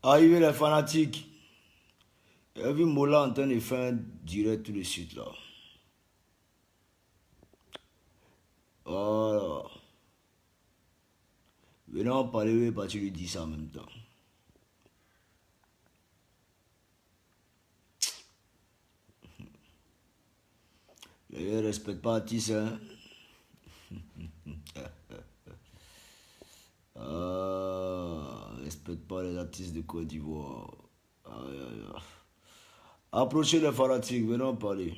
Arrivé les fanatiques. J'ai vu Mola en train de faire un direct tout de suite là. Voilà. Venez en parler, parce que tu lui dis ça en même temps. Je ne respecte pas Atis, hein. Respecte pas les artistes de Côte d'Ivoire. Approchez les fanatiques, venez en parler.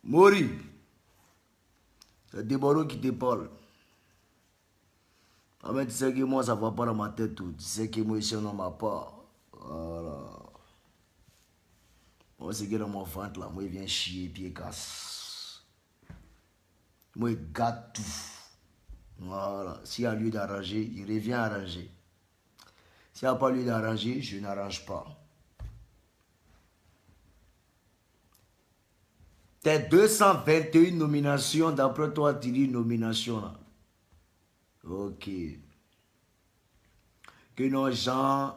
Mori, c'est Deboro qui te parle. Ah mais tu sais que moi ça va pas dans ma tête tout. Tu sais que moi ici on n'en m'a pas. Voilà. Moi c'est que dans mon ventre là, moi il vient chier pied casse. Moi il gâte tout. Voilà. S'il y a lieu d'arranger, il revient arranger. S'il n'y a pas lieu d'arranger, je n'arrange pas. Tes 221 nominations, d'après toi, tu dis nomination là. Ok. Que nos gens,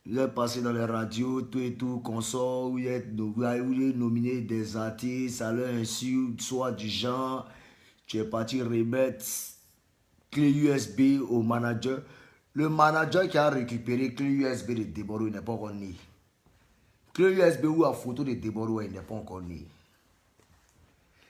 vous êtes passé dans les radios, tout et tout, consort, où vous êtes nominé des artistes, à leur insu, soit du genre, tu es parti remettre clé USB au manager. Le manager qui a récupéré clé USB de Deboro n'est pas encore né. Clé USB ou la photo de Deboro n'est pas encore né.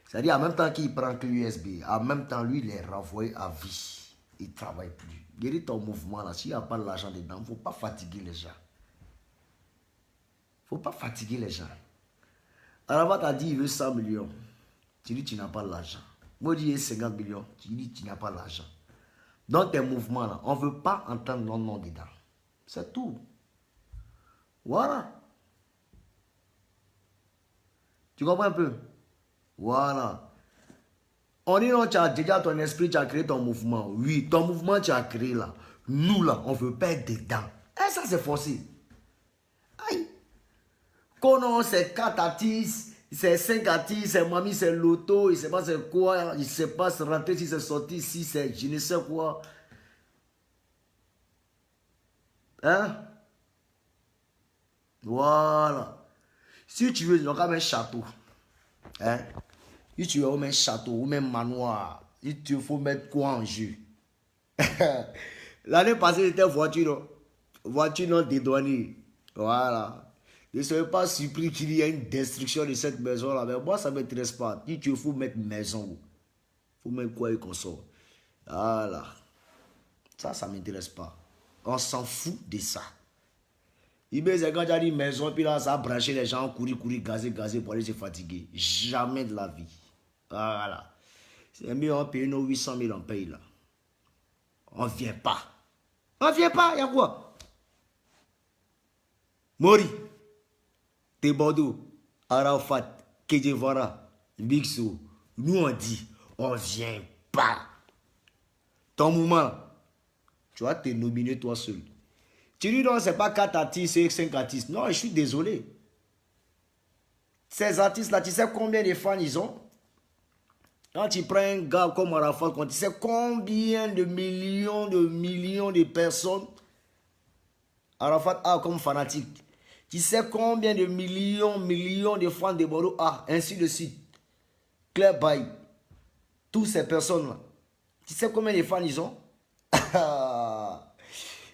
C'est-à-dire, en même temps qu'il prend clé USB, en même temps, lui, il est renvoyé à vie. Il ne travaille plus. Guéris ton mouvement là, s'il n'y a pas l'argent dedans, il ne faut pas fatiguer les gens. Il ne faut pas fatiguer les gens. Aravat t'a dit il veut 100 millions. Tu dis tu n'as pas l'argent. Moi, je dis 50 millions. Tu dis tu n'as pas l'argent. Dans tes mouvements là, on ne veut pas entendre non non dedans. C'est tout. Voilà. Tu comprends un peu? Voilà. On dit non, tu as déjà ton esprit, tu as créé ton mouvement. Oui, ton mouvement tu as créé là. Nous là, on ne veut pas être dedans. Et ça c'est forcé. Aïe. Konon c'est 4 artistes, c'est 5 artistes, c'est Mami, c'est Loto, il ne sait pas c'est quoi, il ne sait pas se rentrer si c'est sorti, si c'est je ne sais quoi. Hein? Voilà. Si tu veux, il y a un château. Hein? Si tu veux un château ou même manoir, il te faut mettre quoi en jeu? L'année passée, c'était voiture. Voiture non dédouanée. Voilà. Ne soyez pas surpris qu'il y ait une destruction de cette maison-là. Mais moi, ça ne m'intéresse pas. Si tu faut mettre maison. Il faut mettre quoi et qu'on sort. Voilà. Ça ne m'intéresse pas. On s'en fout de ça. Il me dit quand tu as dit maison, puis là, ça a branché les gens, courir, gazer pour aller se fatiguer. Jamais de la vie. Voilà. C'est mieux, on paye nos 800 000, on paye là. On ne vient pas. On ne vient pas, il y a quoi? Mori, Tebodo, Arafat, Kedjevara, Bixo. Nous on dit, on ne vient pas. Ton mouvement, tu vas te nominer toi seul. Tu dis non, ce n'est pas 4 artistes et 5 artistes. Non, je suis désolé. Ces artistes-là, tu sais combien de fans ils ont? Quand tu prends un gars comme Arafat, tu sais combien de millions de personnes Arafat a comme fanatique. Tu sais combien de millions de fans de Bordeaux a, ainsi de suite. Claire Baye, toutes ces personnes-là. Tu sais combien de fans ils ont?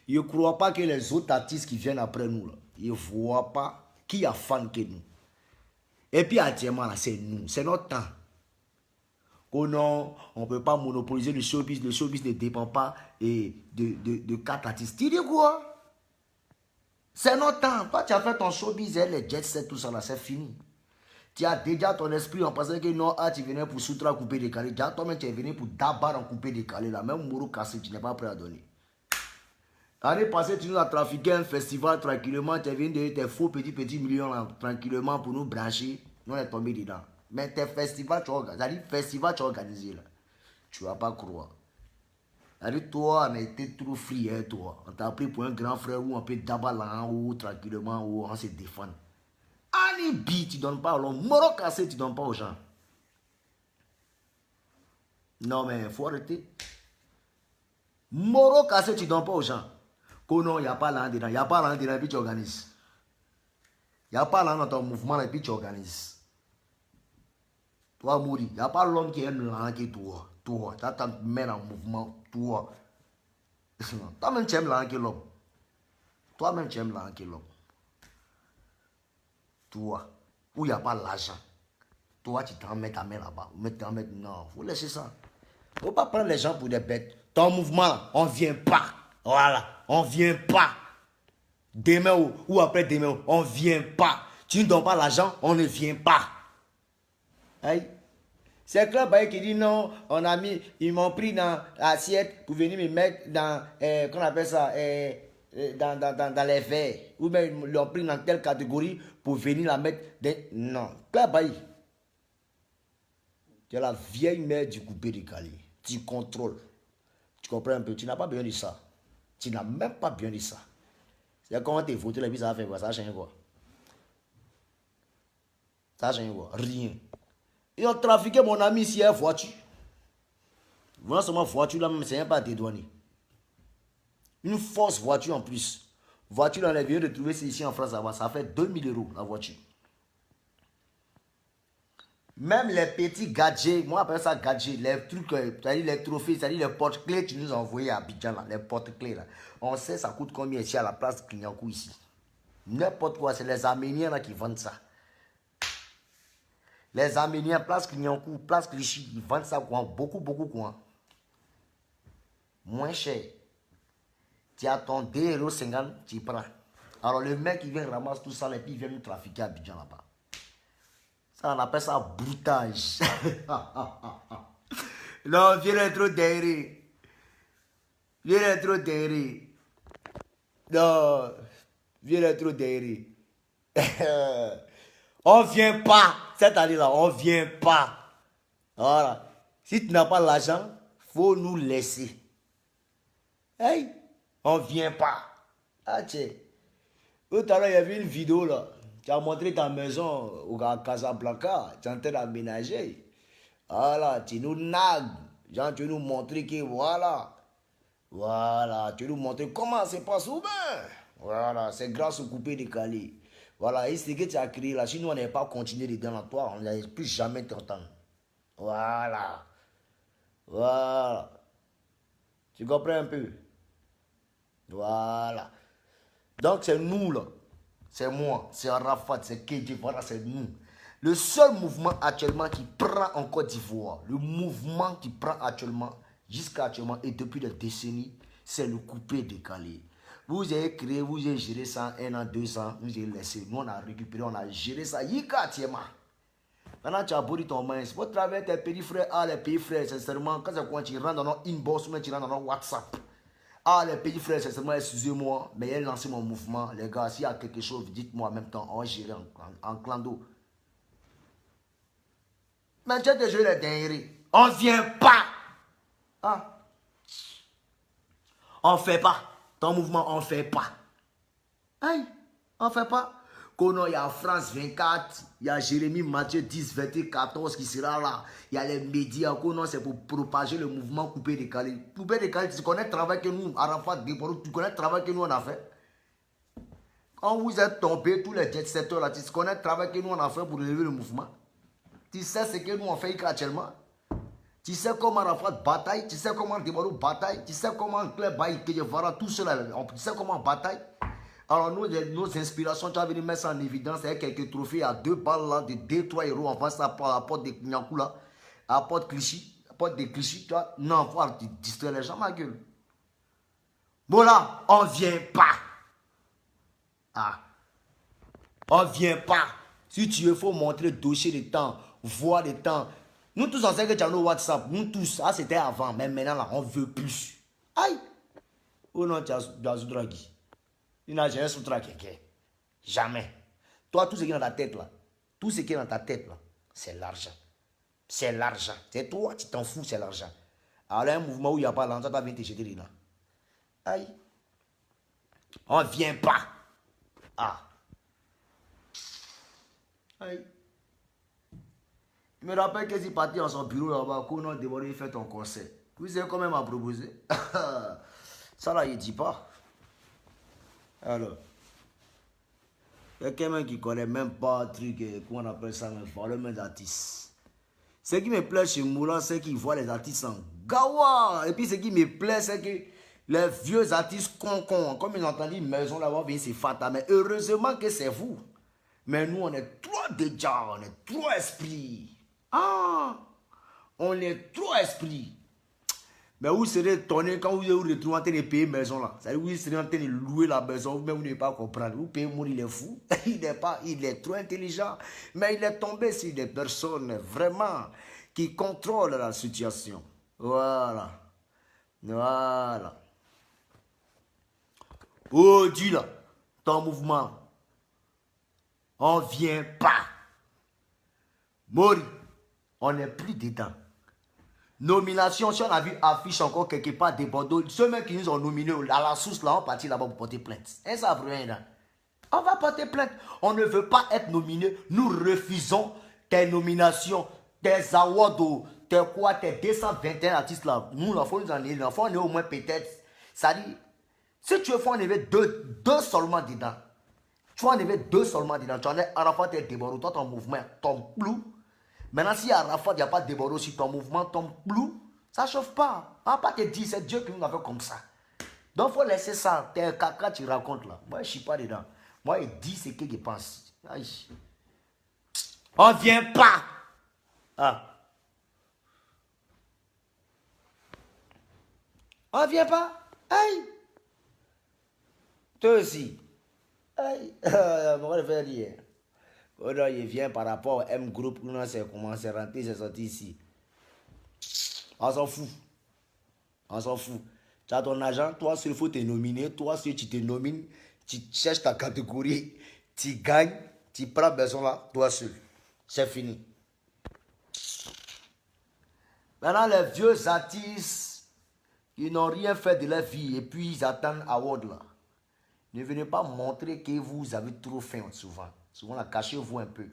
Je ne crois pas que les autres artistes qui viennent après nous, là, ils ne voient pas qui a fan que nous. Et puis actuellement, là, c'est nous, c'est notre temps. Oh non, on ne peut pas monopoliser le showbiz ne dépend pas de 4 artistes. Tu dis quoi? C'est notre temps. Toi, tu as fait ton showbiz, les jet set, tout ça là, c'est fini. Tu as déjà ton esprit en pensant que non, tu venais pour Soutra couper décalé. Déjà, toi-même, tu es venu pour Dabar en couper décalé là. Même Mourou Kassé, tu n'es pas prêt à donner. L'année passée, tu nous as trafiqué un festival tranquillement. Tu es venu de tes faux petits millions là, tranquillement pour nous brancher. Nous, on est tombé dedans. Mais tes festivals, tu as organisé là. Tu ne vas pas croire. Avec toi, on a été trop free, hein, toi. On t'a pris pour un grand frère ou on peut d'abattre en haut, tranquillement, ou on se défend. Alibi, tu donnes pas à l'homme. Moro cassé, tu donnes pas aux gens. Non, mais il faut arrêter. Moro cassé, tu donnes pas aux gens. Que non, il n'y a pas là dedans. Il n'y a pas là dedans, et puis tu organises. Il n'y a pas là dans ton mouvement, et puis tu organises. Toi, mourir. Il n'y a pas l'homme qui aime l'an que toi. Toi, tu as ta main en mouvement. Toi. Toi-même, tu aimes l'an que l'homme. Toi-même, tu aimes l'an que l'homme. Toi. Où il n'y a pas l'argent. Toi, tu t'en mets ta main là-bas. Non, il faut laisser ça. Il ne faut pas prendre les gens pour des bêtes. Ton mouvement, on ne vient pas. Voilà, on ne vient pas. Demain ou après demain, on ne vient pas. Tu ne donnes pas l'argent, on ne vient pas. Aïe. C'est Club qui dit non, on a mis, ils m'ont pris dans l'assiette pour venir me mettre dans, qu'on appelle ça, dans les verres. Ou bien ils l'ont pris dans telle catégorie pour venir la mettre dans... Non, Club tu es la vieille mère du coupé de Cali. Tu contrôles. Tu comprends un peu? Tu n'as pas besoin de ça. Tu n'as même pas besoin de ça. C'est comment tes photos, les puis ça va faire quoi? Ça va changer quoi? Ça va changer quoi? Rien. Ils ont trafiqué mon ami ici à voiture. Voilà seulement voiture là, même c'est même pas dédouané. Une fausse voiture en plus. Voiture dans les vieux de trouver ici en France, ça fait 2000 € la voiture. Même les petits gadgets, moi j'appelle ça gadgets, les trucs, c'est-à-dire les trophées, c'est-à-dire les porte-clés que tu nous as envoyés à Abidjan, là, les porte-clés là. On sait ça coûte combien ici à la place Clignancourt ici. N'importe quoi, c'est les Arméniens là qui vendent ça. Les Arméniens, place Clignancourt, place Clichy, ils vendent ça quoi, beaucoup quoi. Moins cher. Tu as ton 2,50 €, tu prends. Alors le mec il vient ramasser tout ça et puis il vient nous trafiquer à Abidjan là-bas. Ça, on appelle ça broutage. Non, viens trop derrière. Viens trop derrière. Non, viens trop derrière. On vient pas. Cette année-là, on vient pas. Voilà. Si tu n'as pas l'argent, faut nous laisser. Hey, on vient pas. Ah, tiens. Tout à l'heure, il y avait une vidéo là. Tu as montré ta maison au Casablanca, tu es en train d'aménager. Voilà, tu nous nagues. Genre, tu nous montrer que voilà. Voilà, tu nous montrer comment ça passe ou bien. Voilà, c'est grâce au coupé décalé. Voilà, et c'est que tu as créé là. Si nous, on n'avait pas continué dedans là, toi, on n'allait plus jamais t'entendre. Voilà. Voilà. Tu comprends un peu? Voilà. Donc, c'est nous là. C'est moi, c'est Arafat, c'est Kédé, voilà, c'est nous. Le seul mouvement actuellement qui prend en Côte d'Ivoire, le mouvement qui prend actuellement, jusqu'à actuellement et depuis des décennies, c'est le coupé décalé. Vous avez créé, vous avez géré ça 1 an, 2 ans, vous avez laissé. Nous, on a récupéré, on a géré ça. Maintenant, tu as beau ton main, c'est pour travers tes petits frères, les pays frères, sincèrement, quand c'est quand tu rentres dans notre inbox, tu rentres dans notre WhatsApp. Ah, les petits frères, c'est seulement, excusez-moi, mais j'ai lancé mon mouvement. Les gars, s'il y a quelque chose, dites-moi en même temps. On va gérer en clando. Mais tu as déjà les dingueries. On ne vient pas. Ah. On ne fait pas. Ton mouvement, on ne fait pas. Aïe, on ne fait pas. Kono, il y a France 24, il y a Jérémy Mathieu 10, 14 qui sera là. Il y a les médias. Kono, c'est pour propager le mouvement coupé décalé. Coupé décalé, tu connais le travail que nous, Arafat, tu connais le travail que nous on a fait. Quand vous êtes tombés, tous les jet setters là, tu connais le travail que nous on a fait pour relever le mouvement. Tu sais ce que nous on fait actuellement. Tu sais comment Arafat bataille, tu sais comment Debarou bataille, tu sais comment Claire Baye, Kedjevara, tout cela, tu sais comment bataille. Alors, nos inspirations, tu as venu mettre ça en évidence avec quelques trophées à 2 balles là, de 2-3 €. On passe ça à la porte de Clignancourt là, à la porte Clichy, à la porte de Clichy, tu vois. Non, il faut distraire les gens, ma gueule. Bon là, on ne vient pas. Ah. On ne vient pas. Si tu veux, il faut montrer le dossier de temps, voir le temps. Nous tous, on sait que tu as nos WhatsApp. Nous tous, ça c'était avant, mais maintenant là, on ne veut plus. Aïe. Oh non, tu as Draghi. Il n'a jamais soutra quelqu'un. Jamais. Toi, tout ce qui est dans ta tête là, tout ce qui est dans ta tête là, c'est l'argent. C'est l'argent. C'est toi, tu t'en fous, c'est l'argent. Alors, un mouvement où il n'y a pas l'argent, tu vas venir te jeter dedans. Aïe. On ne vient pas. Ah. Aïe. Il me rappelle que c'est parti dans son bureau là-bas, qu'on a demandé de faire ton conseil. Vous savez quand même à proposer. Ça là, il ne dit pas. Alors. Il y a quelqu'un qui ne connaît même pas un truc, comment on appelle ça, mais parlement d'artistes. Ce qui me plaît chez Moula, c'est qu'il voit les artistes en gawa. Et puis ce qui me plaît, c'est que les vieux artistes con, comme ils ont entendu maison là-bas, c'est fata. Mais heureusement que c'est vous. Mais nous, on est trop déjà, on est trop esprit. Ah, on est trop esprit. Mais vous serez étonné quand vous vous retrouvez en train de payer maison là. C'est-à-dire vous serez en train de louer la maison, mais vous n'allez pas comprendre. Vous payez mon, il est fou. Il est trop intelligent. Mais il est tombé sur des personnes vraiment qui contrôlent la situation. Voilà. Voilà. Oh, dis là, ton mouvement. On vient pas. Mori, on n'est plus dedans. Nomination, si on a vu affiche encore quelque part des Bordeaux, ceux mêmes qui nous ont nominés à la source là, on partit là-bas pour porter plainte. Et ça rien là. On va porter plainte. On ne veut pas être nominé. Nous refusons tes nominations, tes awards, tes quoi, tes 221 artistes là. Nous, il faut nous en aider. Il faut en au moins peut-être. Ça dit, si tu veux, il faut enlever deux seulement dedans. Tu vas enlever deux seulement dedans. Tu en es Arafat et Deboro, toi ton mouvement tombe blou. Maintenant, si à Arafat, il n'y a pas de Deboro, si ton mouvement tombe blou, ça ne chauffe pas. On ne va pas te dire, c'est Dieu qui nous a fait comme ça. Donc, il faut laisser ça. T'es un caca, tu racontes là. Moi, je ne suis pas dedans. Moi, il dit ce qu'il pense. Aïe. On ne vient pas. Ah. On ne vient pas. Aïe. Toi aussi. Aïe. Pourquoi le faire dire? Oh non, il vient par rapport au M Group, où on s'est commencé à rentrer, c'est sorti ici. On s'en fout. On s'en fout. Tu as ton agent, toi, s'il faut te nominer, toi, si tu te nomines, tu cherches ta catégorie, tu gagnes, tu prends besoin là, toi seul. C'est fini. Maintenant, les vieux artistes, ils n'ont rien fait de leur vie et puis ils attendent award là. Ne venez pas montrer que vous avez trop faim souvent. Souvent, là, cachez-vous un peu.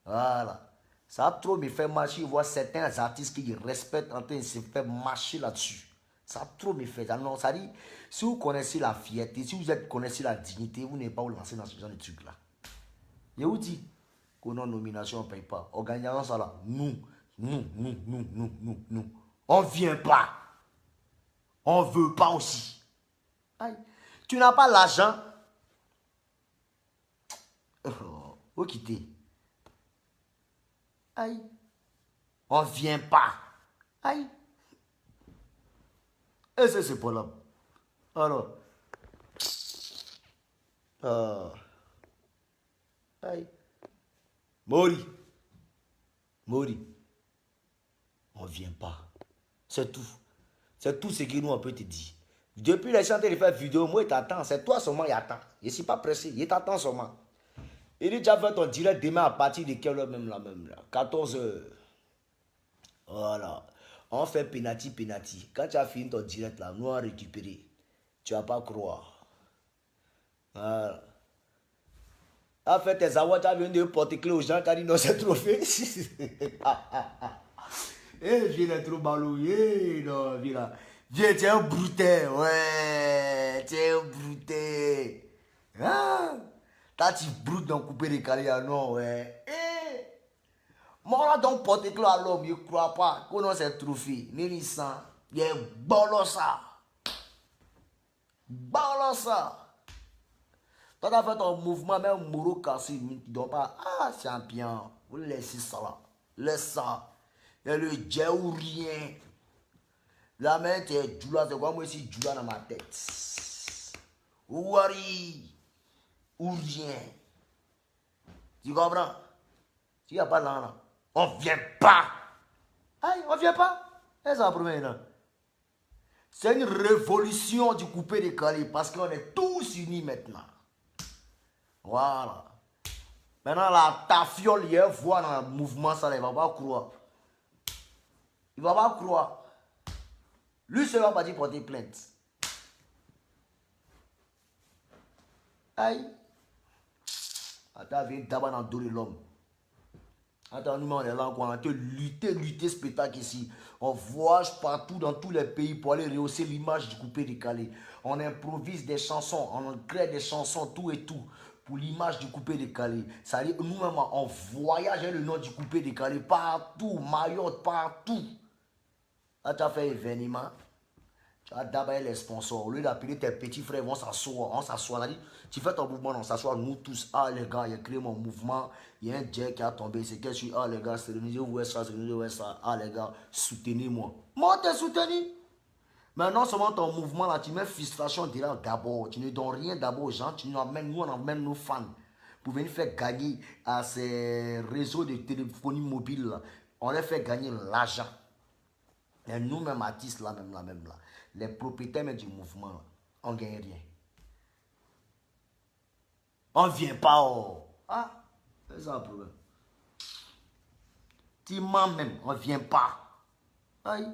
Voilà. Ça a trop me fait marcher. Je vois certains artistes qui respectent en train de se faire marcher là-dessus. Ça a trop me fait. Non, ça dit, si vous connaissez la fierté, si vous connaissez la dignité, vous n'êtes pas vous lancer dans ce genre de trucs-là. Je vous dis, qu'on a nomination, on ne paye pas. Organisation, ça là, nous. On ne vient pas. On ne veut pas aussi. Aïe. Tu n'as pas l'argent. Où quitter? Aïe. On ne vient pas. Aïe. Et c'est ce problème. Alors. Aïe. Mori. On ne vient pas. C'est tout. C'est tout ce que nous on peut te dire. Depuis les chantiers de faire vidéo, moi, il t'attend. C'est toi seulement, il attend. Je ne suis pas pressé. Il t'attend seulement. Il dit, tu as fait ton direct demain à partir de quelle heure même là. 14 h. Voilà. On fait penalty. Quand tu as fini ton direct là, nous on récupéré. Tu ne vas pas croire. Voilà. Tu as fait tes awards, tu as venu de porter clé aux gens, tu as dit non, c'est trop fait. Eh, viens trop balouillé. Non, viens là. Viens, tu es un broutet. Ouais, tu es un broutet. Ah. T'as tu broutes dans couper les carrières, non, ouais. Eh. Moi, là, donc, porte clé à l'homme, je ne crois pas. Qu'on a cette trophée. Nélissant. Il y a bolossa. Bolossa. Toi, tu as fait ton mouvement, même Mouro cassé, tu ne dois pas. Ah, champion. Vous laissez ça là. Laisse ça. Il y a le jet ou rien. La main, t'es Djoula, c'est quoi moi ici, Djoula dans ma tête. Ouari. Ou rien. Tu comprends? Tu n'y a pas là. On ne vient pas. Aïe, on ne vient pas. C'est ça, première. C'est une révolution du coupé décalé parce qu'on est tous unis maintenant. Voilà. Maintenant, la tafiole, il voit dans le mouvement, ça, il ne va pas croire. Il ne va pas croire. Lui seul va partir porter plainte. Aïe. Attends, viens d'abord dans le dos de l'homme. Attends, nous, on est là, on a lutter spectacle ici. On voyage partout dans tous les pays pour aller rehausser l'image du coupé décalé. On improvise des chansons, on crée des chansons, tout et tout, pour l'image du coupé décalé. Ça veut dire nous-mêmes, on voyage avec le nom du coupé décalé partout, Mayotte, partout. Là, tu as fait événement. Tu as d'abord les sponsors. Au lieu d'appeler tes petits frères, on s'assoit. On s'assoit. Tu fais ton mouvement, on s'assoit. Nous tous, ah les gars, il a créé mon mouvement. Il y a un jet qui a tombé. C'est que je suis, ah les gars, c'est le ouais ça, c'est le ouais ça. Ah les gars, soutenez-moi. Moi, t'es soutenu. Mais non seulement ton mouvement là, tu mets frustration d'abord. Tu ne donnes rien d'abord aux gens. Nous, on emmène nos fans pour venir faire gagner à ces réseaux de téléphonie mobile là. On les fait gagner l'argent. Et nous-mêmes, artistes là, même là. Les propriétaires même du mouvement, on ne gagne rien. On ne vient pas. Oh. Ah, c'est ça le problème. Timant même, on ne vient pas. Aïe.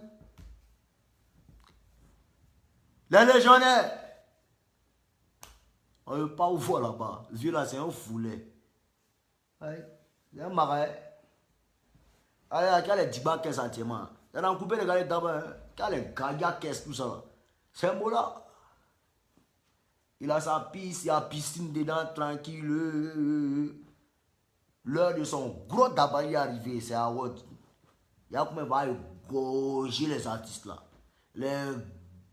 Les légionnaires. On ne veut pas ouvrir là-bas. Vieux là, c'est un foulet. Aïe. C'est un marais. Allez, il y a les 10 bas 15 centimes. Il y a un coupé de galettes d'abord. Il y a les gagas, qu'est-ce tout ça là. C'est un mot là. Il a sa piste, il a piscine dedans, tranquille. L'heure de son gros d'abord arrivé, c'est à Word. Il y a combien de gaucher les artistes là. Les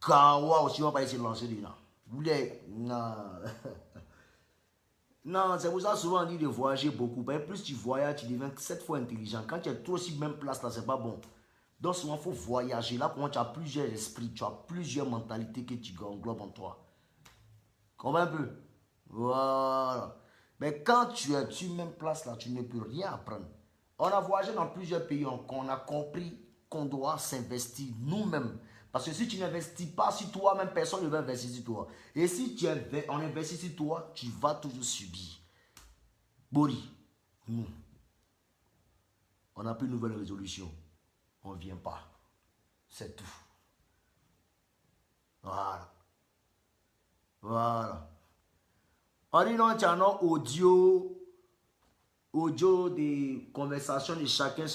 gawa aussi vont pas essayer de lancer dedans. Vous voulez. Non. Non, c'est pour ça souvent on dit de voyager beaucoup. Plus tu voyages, tu deviens 7 fois intelligent. Quand tu es trop aussi même place là, c'est pas bon. Donc souvent il faut voyager. Là, pour tu as plusieurs esprits, tu as plusieurs mentalités que tu englobes en toi. Comprends un peu? Voilà. Mais quand tu es sur même place là, tu ne peux rien apprendre. On a voyagé dans plusieurs pays, on a compris qu'on doit s'investir nous-mêmes. Parce que si tu n'investis pas sur toi-même, personne ne va investir sur toi. Et si on investit sur toi, tu vas toujours subir. Bori, nous, on n'a plus de nouvelle résolution. On ne vient pas. C'est tout. Voilà. Voilà. On dit non, tu as un audio des conversations de chacun.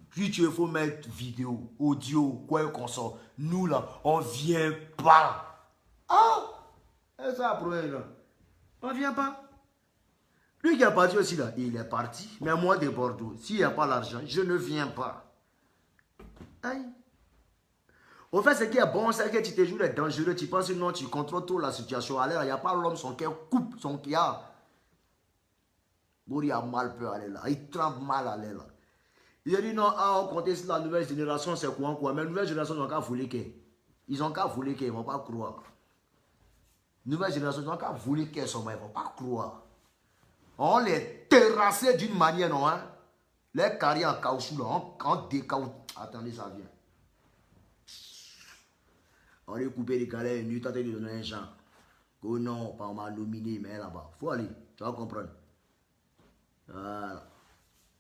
Puis tu faut mettre vidéo, audio, quoi qu'on sort. Nous là, on vient pas. Ah! C'est ça le problème là. On vient pas. Lui qui est parti aussi là, il est parti. Mais moi de Bordeaux, s'il n'y a pas l'argent, je ne viens pas. Aïe. Au fait, ce qui est bon, c'est que tu te joues les dangereux. Tu penses que non, tu contrôles trop la situation. À l'air, il n'y a pas l'homme, son cœur coupe, son cœur. Il a mal peur aller là. Il tremble mal aller là. Il a dit non, on compte sur la nouvelle génération, c'est quoi. Mais la nouvelle génération, ils n'ont qu'à voler qu'elle. Ils ont qu'à voler qu'elle, ils ne vont pas croire. Nouvelle génération, ils ont qu'à voler qu'elle, ils ne vont pas croire. On les terrassait d'une manière, non, hein. Les carrières en caoutchouc, là, on décaoutchouc. Attendez, ça vient. On les coupé les galets, nous t'as donné un genre. Oh non, pas on m'a nominé, mais là-bas. Faut aller, tu vas comprendre. Voilà.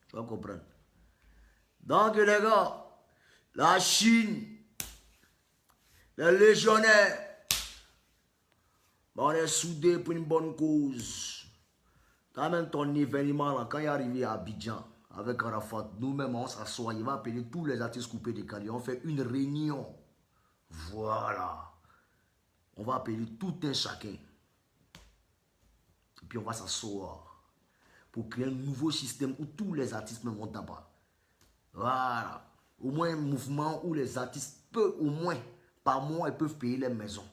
Tu vas comprendre. Donc les gars, la Chine, les légionnaires, on est soudés pour une bonne cause. Quand même ton événement là, quand il est arrivé à Abidjan avec Arafat, nous-mêmes on s'assoit, il va appeler tous les artistes coupés de Cali, on fait une réunion. Voilà. On va appeler tout un chacun. Et puis on va s'asseoir pour créer un nouveau système où tous les artistes me montent là-bas. Voilà. Au moins un mouvement où les artistes peuvent, au moins, par mois, ils peuvent payer les maisons.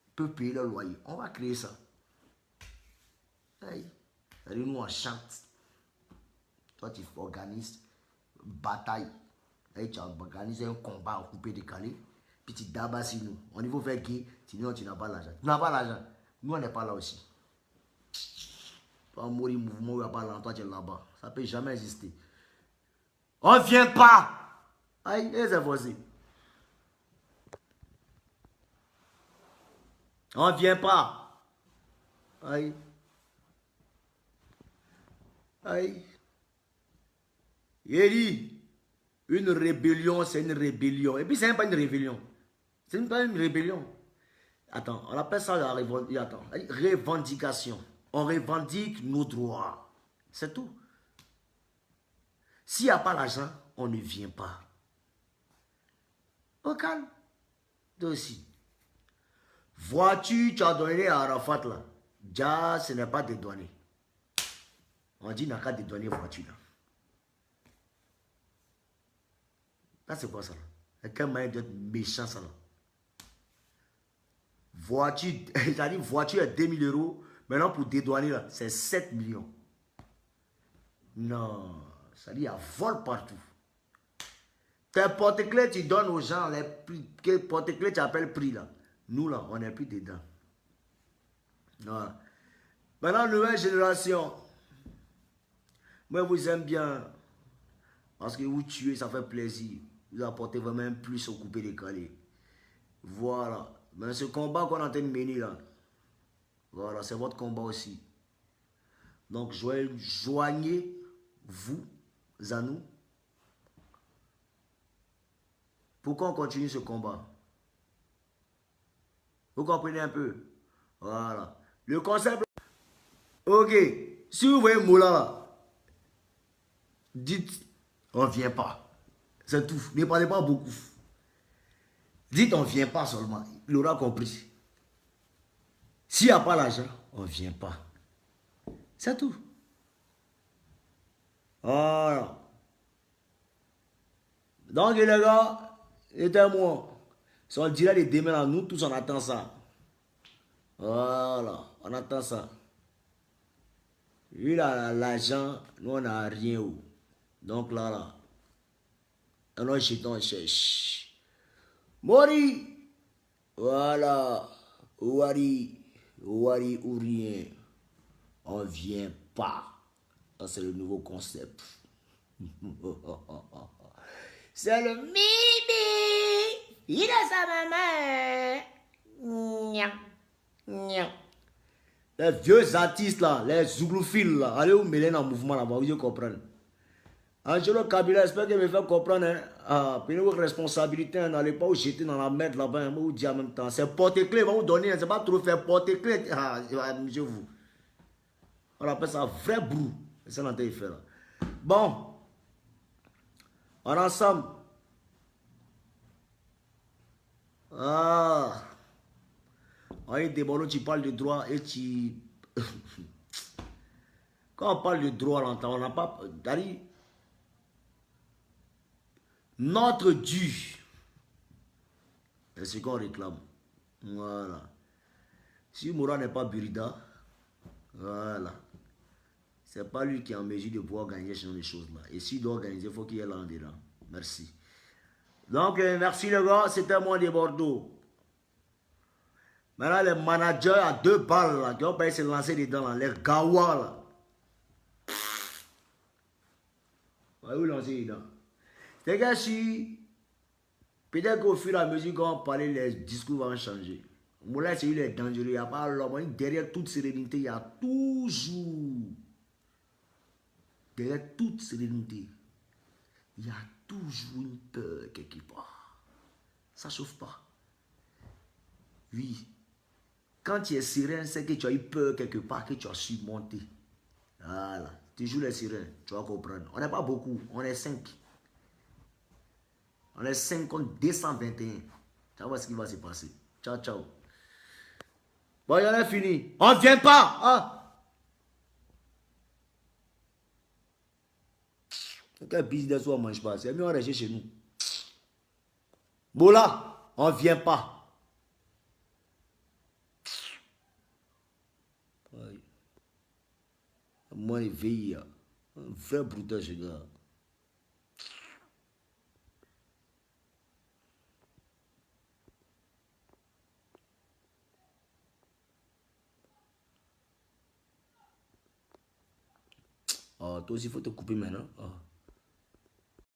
Ils peuvent payer leur loyer. On va créer ça. Hey. Nous, on chante. Toi, tu organises une bataille. Hey, tu organises un combat en coupé décalé. Puis tu dabas sur nous. On niveau faire qui? Tu dis non, tu n'as pas l'argent. Tu n'as pas l'argent. Nous, on n'est pas là aussi. Toi, mourir mouvement, il n'y a pas là. Toi, tu es là-bas. Ça ne peut jamais exister. On ne vient pas. Aïe, c'est forcé. On ne vient pas. Aïe. Aïe. Il dit, Une rébellion, c'est une rébellion. Et puis, c'est même pas une rébellion. C'est même pas une rébellion. Attends, on appelle ça la revendication. On revendique nos droits. C'est tout. S'il n'y a pas l'argent, on ne vient pas. Au calme. Toi aussi. Voiture, tu as donné à Arafat là. Déjà, ce n'est pas dédouané. On dit, n'a qu'à dédouaner voiture là. Là, c'est quoi ça là? C'est quel moyen d'être méchant ça là? Voiture, c'est-à-dire voiture à 2000 euros. Maintenant, pour dédouaner là, c'est 7 millions. Non, ça dit, il y a vol partout. Tes porte-clés, tu donnes aux gens les prix. Quel porte-clés tu appelles prix là? Nous là, on n'est plus dedans. Voilà. Maintenant, nouvelle génération. Moi, vous aime bien. Parce que vous tuez, ça fait plaisir. Vous apportez vraiment plus au coupé décalé. Voilà. Mais ce combat qu'on est en train de mener là, voilà, c'est votre combat aussi. Donc, joignez-vous à nous. Pourquoi on continue ce combat? Vous comprenez un peu? Voilà. Le concept. Ok. Si vous voyez Moula là, dites, on ne vient pas. C'est tout. Ne parlez pas beaucoup. Dites, on ne vient pas seulement. Il aura compris. S'il n'y a pas l'argent, on ne vient pas. C'est tout. Voilà. Donc, les gars, aidez-moi. Si on dirait les demain là, nous tous on attend ça. Voilà, on attend ça. Lui a l'argent, nous on n'a rien. Donc là, on a jeté, on cherche. Mori. Voilà. Ouari ou rien. On vient pas. Ça c'est le nouveau concept. C'est le Mimi. Il a sa maman. Nya. Nya. Les vieux artistes là, les zouglouphiles là, allez vous mêler dans le mouvement là-bas, vous comprenez. Angelo Kabila, j'espère qu'il me fait comprendre. Hein. Ah, prenez vos responsabilités, n'allez pas vous jeter dans la merde là-bas, hein, vous dire en même temps. C'est porte-clés, va vous donner, c'est pas trop faire porte-clés. Ah, je vous. On appelle ça vrai brou. C'est ça qu'on a fait là. Bon, on est ensemble. Ah, oui, Débolo, tu parles de droit et tu. Quand on parle de droit, on n'a pas. Dari, notre dû, c'est ce qu'on réclame. Voilà. Si Moura n'est pas Burida, voilà. C'est pas lui qui est en mesure de pouvoir gagner ce genre de choses-là. Et s'il doit organiser, il faut qu'il y ait là en dedans. Merci. Donc, merci les gars, c'était moi de Bordeaux. Maintenant, les managers à 2 balles là, qui ont pas se lancer dedans, là, les gawa là. Ouais, vous lancer dedans. Les gars, si peut-être qu'au fur et à mesure qu'on parle, les discours vont changer. Moula, c'est lui, il est dangereux. Il n'y a pas l'homme. Derrière toute sérénité, il y a toujours. Derrière toute sérénité, il y a toujours une peur quelque part. Ça ne chauffe pas. Oui. Quand tu es serein, c'est que tu as eu peur quelque part, que tu as surmonté. Voilà. Tu joues les sirènes, tu vas comprendre. On n'est pas beaucoup, on est 5. On est 5 contre 221. Tu vas voir ce qui va se passer. Ciao, ciao. Bon, il y en a fini. On ne vient pas. Ah. Quel business on ne mange pas. C'est mieux on reste chez nous. Bon là, on ne vient pas. Moi, il veille. Un vrai brutal, ce gars. Oh, toi aussi, il faut te couper maintenant. Oh.